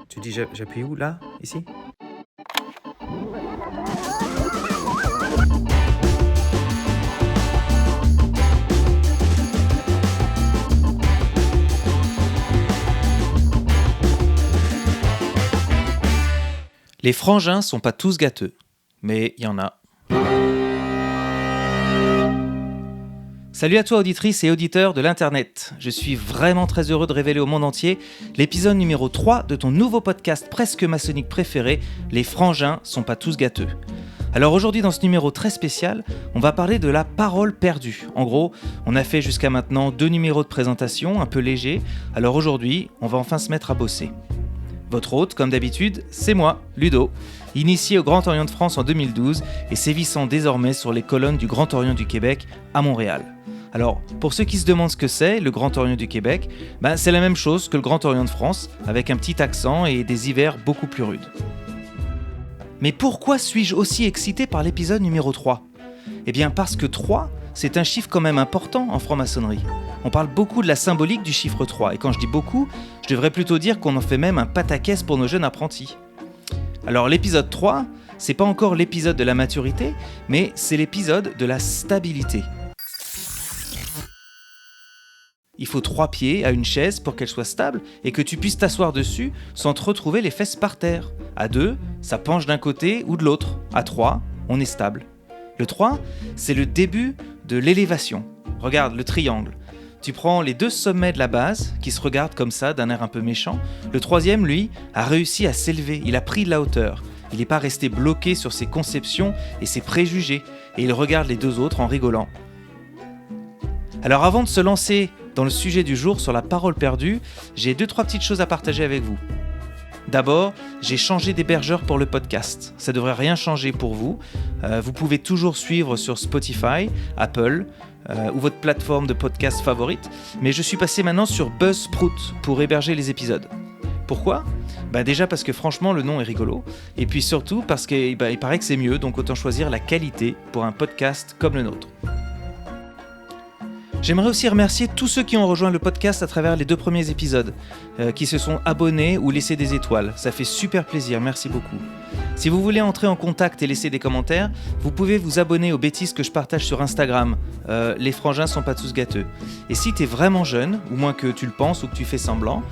Tu dis j'appuie où là? Ici? Les frangins sont pas tous gâteux, mais il y en a. Salut à toi auditrices et auditeurs de l'internet. Je suis vraiment très heureux de révéler au monde entier l'épisode numéro 3 de ton nouveau podcast presque maçonnique préféré, Les frangins sont pas tous gâteux. Alors aujourd'hui dans ce numéro très spécial, on va parler de la parole perdue. En gros, on a fait jusqu'à maintenant 2 numéros de présentation un peu légers, alors aujourd'hui, on va enfin se mettre à bosser. Votre hôte, comme d'habitude, c'est moi, Ludo, initié au Grand Orient de France en 2012 et sévissant désormais sur les colonnes du Grand Orient du Québec à Montréal. Alors, pour ceux qui se demandent ce que c'est, le Grand Orient du Québec, c'est la même chose que le Grand Orient de France, avec un petit accent et des hivers beaucoup plus rudes. Mais pourquoi suis-je aussi excité par l'épisode numéro 3 ? Eh bien parce que 3, c'est un chiffre quand même important en franc-maçonnerie. On parle beaucoup de la symbolique du chiffre 3, et quand je dis beaucoup, je devrais plutôt dire qu'on en fait même un pataquès pour nos jeunes apprentis. Alors l'épisode 3, c'est pas encore l'épisode de la maturité, mais c'est l'épisode de la stabilité. Il faut 3 pieds à une chaise pour qu'elle soit stable et que tu puisses t'asseoir dessus sans te retrouver les fesses par terre. À 2, ça penche d'un côté ou de l'autre. À 3, on est stable. Le 3, c'est le début de l'élévation. Regarde le triangle. Tu prends les 2 sommets de la base, qui se regardent comme ça, d'un air un peu méchant. Le 3e, lui, a réussi à s'élever, il a pris de la hauteur. Il n'est pas resté bloqué sur ses conceptions et ses préjugés, et il regarde les 2 autres en rigolant. Alors avant de se lancer dans le sujet du jour sur la parole perdue, j'ai 2-3 petites choses à partager avec vous. D'abord, j'ai changé d'hébergeur pour le podcast. Ça ne devrait rien changer pour vous. Vous pouvez toujours suivre sur Spotify, Apple ou votre plateforme de podcast favorite. Mais je suis passé maintenant sur Buzzsprout pour héberger les épisodes. Pourquoi ? Déjà parce que franchement le nom est rigolo. Et puis surtout parce qu'il paraît que c'est mieux, donc autant choisir la qualité pour un podcast comme le nôtre. J'aimerais aussi remercier tous ceux qui ont rejoint le podcast à travers les 2 premiers épisodes, qui se sont abonnés ou laissé des étoiles. Ça fait super plaisir, merci beaucoup. Si vous voulez entrer en contact et laisser des commentaires, vous pouvez vous abonner aux bêtises que je partage sur Instagram. Les frangins sont pas tous gâteux. Et si tu es vraiment jeune, ou moins que tu le penses ou que tu fais semblant,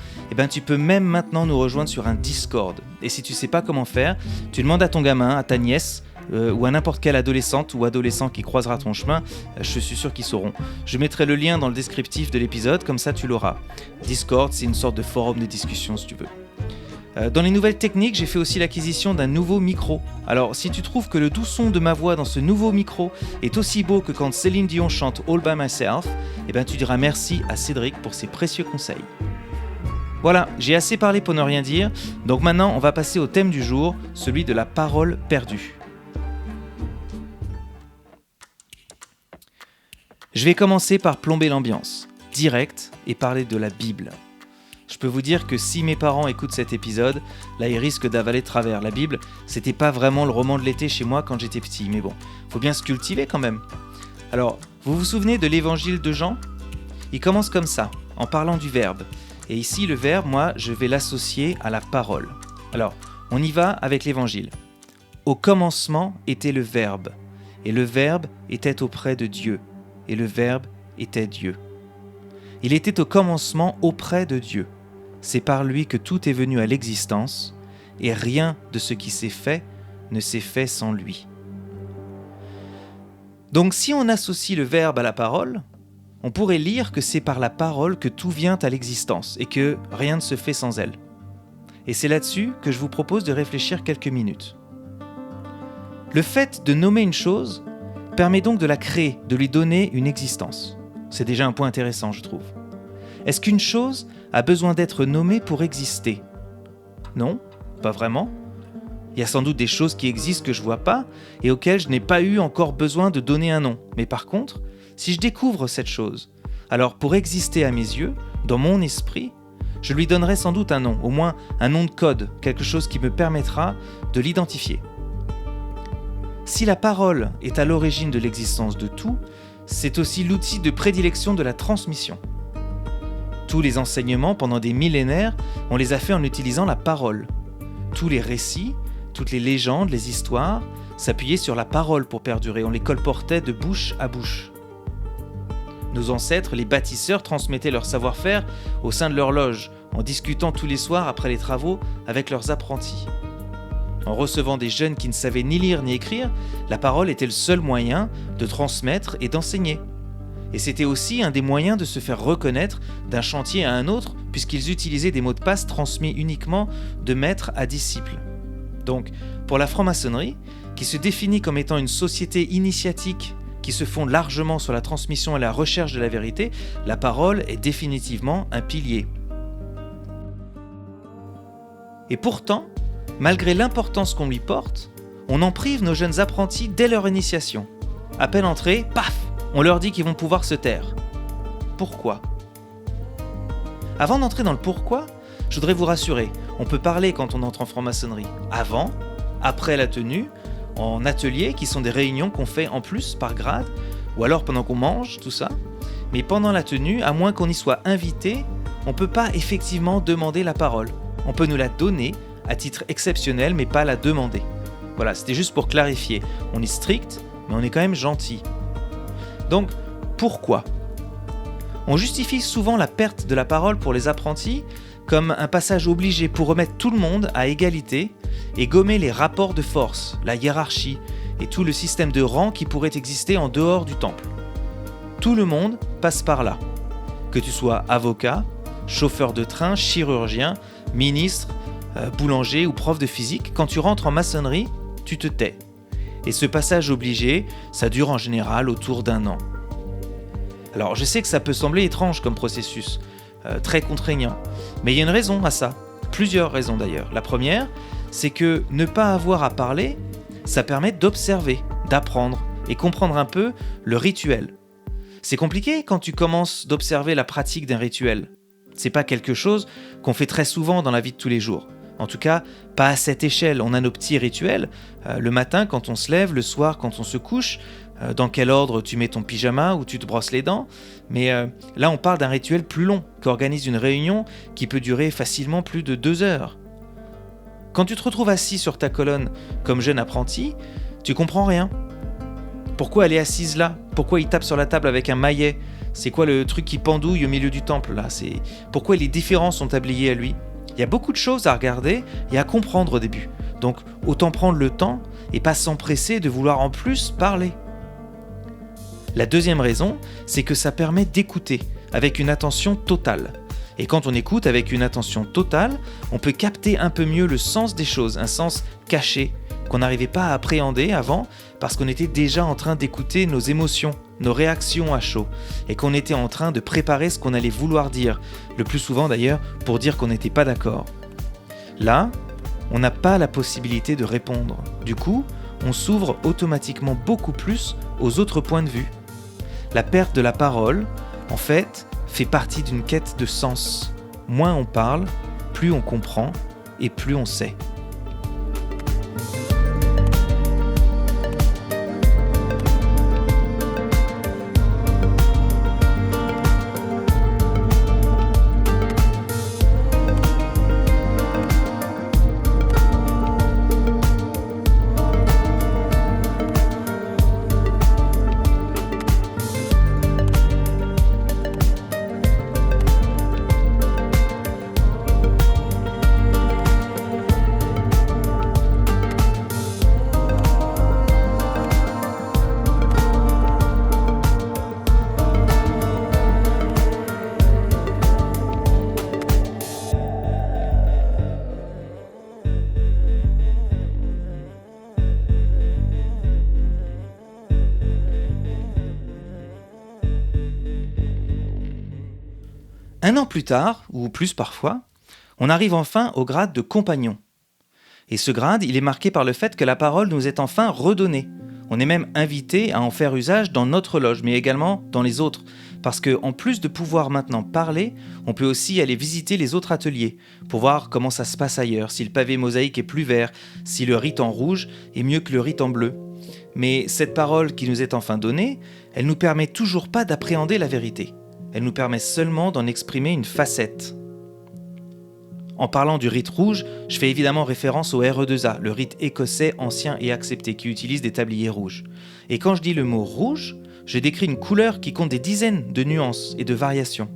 tu peux même maintenant nous rejoindre sur un Discord. Et si tu sais pas comment faire, tu demandes à ton gamin, à ta nièce, ou à n'importe quelle adolescente ou adolescent qui croisera ton chemin, je suis sûr qu'ils sauront. Je mettrai le lien dans le descriptif de l'épisode, comme ça tu l'auras. Discord, c'est une sorte de forum de discussion si tu veux. Dans les nouvelles techniques, j'ai fait aussi l'acquisition d'un nouveau micro. Alors, si tu trouves que le doux son de ma voix dans ce nouveau micro est aussi beau que quand Céline Dion chante All By Myself, tu diras merci à Cédric pour ses précieux conseils. Voilà, j'ai assez parlé pour ne rien dire, donc maintenant on va passer au thème du jour, celui de la parole perdue. Je vais commencer par plomber l'ambiance, direct, et parler de la Bible. Je peux vous dire que si mes parents écoutent cet épisode, là ils risquent d'avaler de travers. La Bible, c'était pas vraiment le roman de l'été chez moi quand j'étais petit, mais bon, faut bien se cultiver quand même. Alors, vous vous souvenez de l'évangile de Jean ? Il commence comme ça, en parlant du verbe. Et ici, le verbe, moi, je vais l'associer à la parole. Alors, on y va avec l'évangile. Au commencement était le verbe, et le verbe était auprès de Dieu. Et le Verbe était Dieu. Il était au commencement auprès de Dieu. C'est par lui que tout est venu à l'existence, et rien de ce qui s'est fait ne s'est fait sans lui. Donc si on associe le Verbe à la parole, on pourrait lire que c'est par la parole que tout vient à l'existence, et que rien ne se fait sans elle. Et c'est là-dessus que je vous propose de réfléchir quelques minutes. Le fait de nommer une chose permet donc de la créer, de lui donner une existence. C'est déjà un point intéressant, je trouve. Est-ce qu'une chose a besoin d'être nommée pour exister ? Non, pas vraiment. Il y a sans doute des choses qui existent que je ne vois pas et auxquelles je n'ai pas eu encore besoin de donner un nom. Mais par contre, si je découvre cette chose, alors pour exister à mes yeux, dans mon esprit, je lui donnerai sans doute un nom, au moins un nom de code, quelque chose qui me permettra de l'identifier. Si la parole est à l'origine de l'existence de tout, c'est aussi l'outil de prédilection de la transmission. Tous les enseignements pendant des millénaires, on les a faits en utilisant la parole. Tous les récits, toutes les légendes, les histoires, s'appuyaient sur la parole pour perdurer, on les colportait de bouche à bouche. Nos ancêtres, les bâtisseurs, transmettaient leur savoir-faire au sein de leur loge, en discutant tous les soirs après les travaux avec leurs apprentis. En recevant des jeunes qui ne savaient ni lire ni écrire, la parole était le seul moyen de transmettre et d'enseigner. Et c'était aussi un des moyens de se faire reconnaître d'un chantier à un autre, puisqu'ils utilisaient des mots de passe transmis uniquement de maître à disciple. Donc, pour la franc-maçonnerie, qui se définit comme étant une société initiatique qui se fonde largement sur la transmission et la recherche de la vérité, la parole est définitivement un pilier. Et pourtant, malgré l'importance qu'on lui porte, on en prive nos jeunes apprentis dès leur initiation. À peine entrés, paf, on leur dit qu'ils vont pouvoir se taire. Pourquoi ? Avant d'entrer dans le pourquoi, je voudrais vous rassurer, on peut parler quand on entre en franc-maçonnerie. Avant, après la tenue, en atelier, qui sont des réunions qu'on fait en plus par grade, ou alors pendant qu'on mange, tout ça. Mais pendant la tenue, à moins qu'on y soit invité, on ne peut pas effectivement demander la parole. On peut nous la donner à titre exceptionnel, mais pas la demander. Voilà, c'était juste pour clarifier. On est strict, mais on est quand même gentil. Donc, pourquoi ? On justifie souvent la perte de la parole pour les apprentis comme un passage obligé pour remettre tout le monde à égalité et gommer les rapports de force, la hiérarchie et tout le système de rang qui pourrait exister en dehors du temple. Tout le monde passe par là. Que tu sois avocat, chauffeur de train, chirurgien, ministre, boulanger ou prof de physique, quand tu rentres en maçonnerie, tu te tais. Et ce passage obligé, ça dure en général autour d'1 an. Alors je sais que ça peut sembler étrange comme processus, très contraignant, mais il y a une raison à ça, plusieurs raisons d'ailleurs. La première, c'est que ne pas avoir à parler, ça permet d'observer, d'apprendre et comprendre un peu le rituel. C'est compliqué quand tu commences d'observer la pratique d'un rituel. C'est pas quelque chose qu'on fait très souvent dans la vie de tous les jours. En tout cas, pas à cette échelle. On a nos petits rituels, le matin quand on se lève, le soir quand on se couche, dans quel ordre tu mets ton pyjama ou tu te brosses les dents. Mais là, on parle d'un rituel plus long, qu'organise une réunion qui peut durer facilement plus de 2 heures. Quand tu te retrouves assis sur ta colonne comme jeune apprenti, tu comprends rien. Pourquoi elle est assise là ? Pourquoi il tape sur la table avec un maillet ? C'est quoi le truc qui pendouille au milieu du temple là ? Pourquoi les différents sont tabliés à lui ? Il y a beaucoup de choses à regarder et à comprendre au début. Donc autant prendre le temps et pas s'empresser de vouloir en plus parler. La deuxième raison, c'est que ça permet d'écouter avec une attention totale. Et quand on écoute avec une attention totale, on peut capter un peu mieux le sens des choses, un sens caché qu'on n'arrivait pas à appréhender avant parce qu'on était déjà en train d'écouter nos émotions, nos réactions à chaud, et qu'on était en train de préparer ce qu'on allait vouloir dire, le plus souvent d'ailleurs pour dire qu'on n'était pas d'accord. Là, on n'a pas la possibilité de répondre. Du coup, on s'ouvre automatiquement beaucoup plus aux autres points de vue. La perte de la parole, en fait, fait partie d'une quête de sens. Moins on parle, plus on comprend et plus on sait. Un an plus tard, ou plus parfois, on arrive enfin au grade de compagnon. Et ce grade, il est marqué par le fait que la parole nous est enfin redonnée. On est même invité à en faire usage dans notre loge, mais également dans les autres. Parce qu'en plus de pouvoir maintenant parler, on peut aussi aller visiter les autres ateliers, pour voir comment ça se passe ailleurs, si le pavé mosaïque est plus vert, si le rite en rouge est mieux que le rite en bleu. Mais cette parole qui nous est enfin donnée, elle ne nous permet toujours pas d'appréhender la vérité. elle nous permet seulement d'en exprimer une facette. En parlant du rite rouge, je fais évidemment référence au RE2A, le rite écossais ancien et accepté qui utilise des tabliers rouges. Et quand je dis le mot rouge, je décris une couleur qui compte des dizaines de nuances et de variations.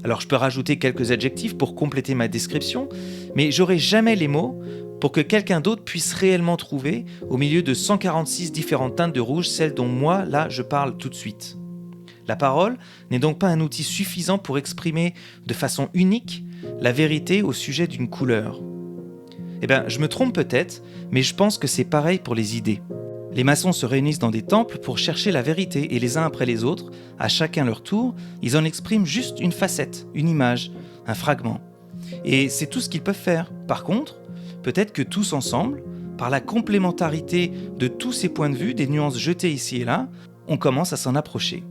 Alors je peux rajouter quelques adjectifs pour compléter ma description, mais j'aurai jamais les mots pour que quelqu'un d'autre puisse réellement trouver, au milieu de 146 différentes teintes de rouge, celle dont moi, là, je parle tout de suite. La parole n'est donc pas un outil suffisant pour exprimer de façon unique la vérité au sujet d'une couleur. Je me trompe peut-être, mais je pense que c'est pareil pour les idées. Les maçons se réunissent dans des temples pour chercher la vérité et les uns après les autres, à chacun leur tour, ils en expriment juste une facette, une image, un fragment. Et c'est tout ce qu'ils peuvent faire. Par contre, peut-être que tous ensemble, par la complémentarité de tous ces points de vue, des nuances jetées ici et là, on commence à s'en approcher.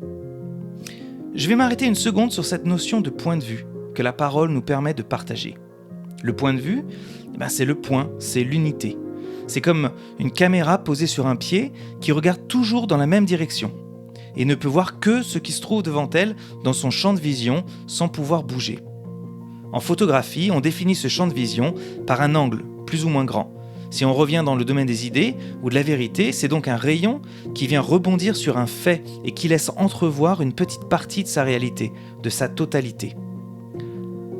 Je vais m'arrêter une seconde sur cette notion de point de vue que la parole nous permet de partager. Le point de vue, c'est le point, c'est l'unité. C'est comme une caméra posée sur un pied qui regarde toujours dans la même direction et ne peut voir que ce qui se trouve devant elle dans son champ de vision sans pouvoir bouger. En photographie, on définit ce champ de vision par un angle plus ou moins grand. Si on revient dans le domaine des idées ou de la vérité, c'est donc un rayon qui vient rebondir sur un fait et qui laisse entrevoir une petite partie de sa réalité, de sa totalité.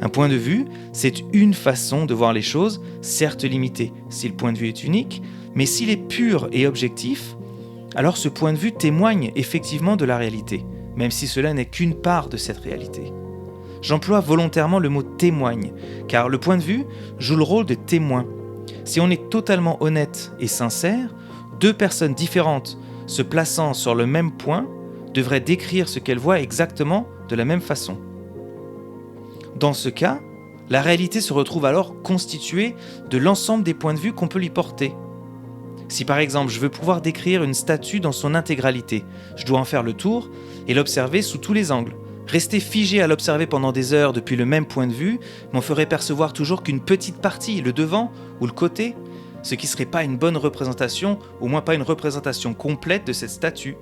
Un point de vue, c'est une façon de voir les choses, certes limitée si le point de vue est unique, mais s'il est pur et objectif, alors ce point de vue témoigne effectivement de la réalité, même si cela n'est qu'une part de cette réalité. J'emploie volontairement le mot témoigne, car le point de vue joue le rôle de témoin. Si on est totalement honnête et sincère, deux personnes différentes se plaçant sur le même point devraient décrire ce qu'elles voient exactement de la même façon. Dans ce cas, la réalité se retrouve alors constituée de l'ensemble des points de vue qu'on peut lui porter. Si par exemple je veux pouvoir décrire une statue dans son intégralité, je dois en faire le tour et l'observer sous tous les angles. Rester figé à l'observer pendant des heures depuis le même point de vue m'en ferait percevoir toujours qu'une petite partie, le devant ou le côté, ce qui ne serait pas une bonne représentation, au moins pas une représentation complète de cette statue.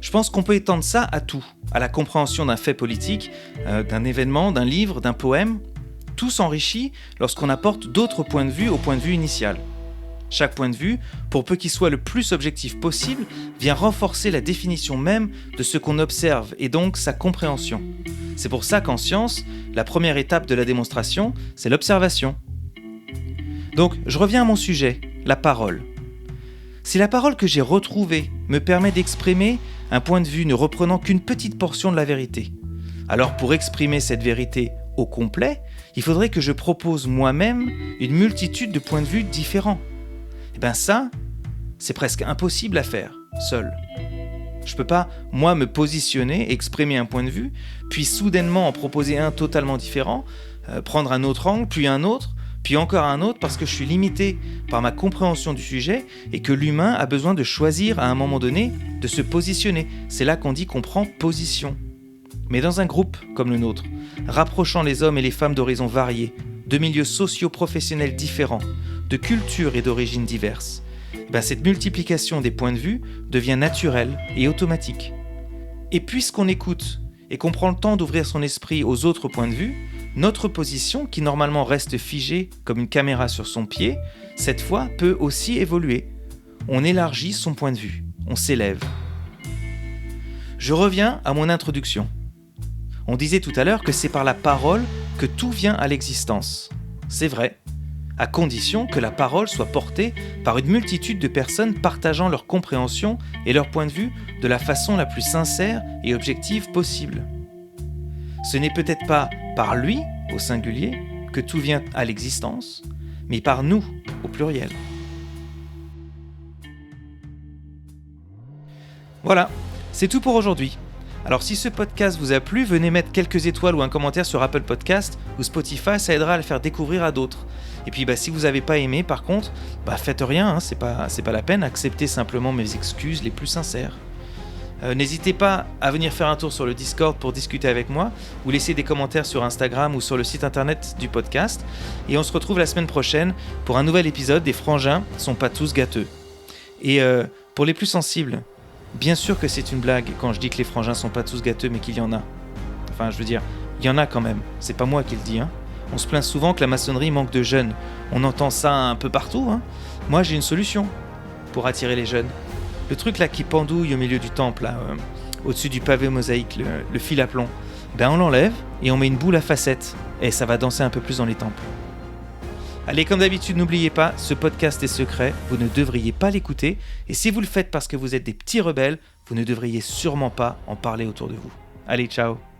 Je pense qu'on peut étendre ça à tout, à la compréhension d'un fait politique, d'un événement, d'un livre, d'un poème. Tout s'enrichit lorsqu'on apporte d'autres points de vue au point de vue initial. Chaque point de vue, pour peu qu'il soit le plus objectif possible, vient renforcer la définition même de ce qu'on observe et donc sa compréhension. C'est pour ça qu'en science, la première étape de la démonstration, c'est l'observation. Donc, je reviens à mon sujet, la parole. Si la parole que j'ai retrouvée me permet d'exprimer un point de vue ne reprenant qu'une petite portion de la vérité, alors pour exprimer cette vérité au complet, il faudrait que je propose moi-même une multitude de points de vue différents. Ça, c'est presque impossible à faire, seul. Je peux pas, moi, me positionner, exprimer un point de vue, puis soudainement en proposer un totalement différent, prendre un autre angle, puis un autre, puis encore un autre, parce que je suis limité par ma compréhension du sujet et que l'humain a besoin de choisir à un moment donné de se positionner. C'est là qu'on dit qu'on prend position. Mais dans un groupe comme le nôtre, rapprochant les hommes et les femmes d'horizons variés, de milieux socio-professionnels différents, de cultures et d'origines diverses, cette multiplication des points de vue devient naturelle et automatique. Et puisqu'on écoute et qu'on prend le temps d'ouvrir son esprit aux autres points de vue, notre position, qui normalement reste figée comme une caméra sur son pied, cette fois peut aussi évoluer. On élargit son point de vue, on s'élève. Je reviens à mon introduction. On disait tout à l'heure que c'est par la parole que tout vient à l'existence. C'est vrai, à condition que la parole soit portée par une multitude de personnes partageant leur compréhension et leur point de vue de la façon la plus sincère et objective possible. Ce n'est peut-être pas par lui, au singulier, que tout vient à l'existence, mais par nous, au pluriel. Voilà, c'est tout pour aujourd'hui. Alors si ce podcast vous a plu, venez mettre quelques étoiles ou un commentaire sur Apple Podcast ou Spotify, ça aidera à le faire découvrir à d'autres. Et puis si vous n'avez pas aimé, par contre, faites rien, c'est pas la peine, acceptez simplement mes excuses les plus sincères. N'hésitez pas à venir faire un tour sur le Discord pour discuter avec moi, ou laisser des commentaires sur Instagram ou sur le site internet du podcast. Et on se retrouve la semaine prochaine pour un nouvel épisode des Frangins sont pas tous gâteux. Et pour les plus sensibles, Bien sûr que c'est une blague quand je dis que les frangins sont pas tous gâteux, mais qu'il y en a. Enfin, je veux dire, il y en a quand même. C'est pas moi qui le dis, hein. On se plaint souvent que la maçonnerie manque de jeunes. On entend ça un peu partout, hein. Moi, j'ai une solution pour attirer les jeunes. Le truc là qui pendouille au milieu du temple, là, au-dessus du pavé mosaïque, le fil à plomb, ben on l'enlève et on met une boule à facettes. Et ça va danser un peu plus dans les temples. Allez, comme d'habitude, n'oubliez pas, ce podcast est secret, vous ne devriez pas l'écouter. Et si vous le faites parce que vous êtes des petits rebelles, vous ne devriez sûrement pas en parler autour de vous. Allez, ciao!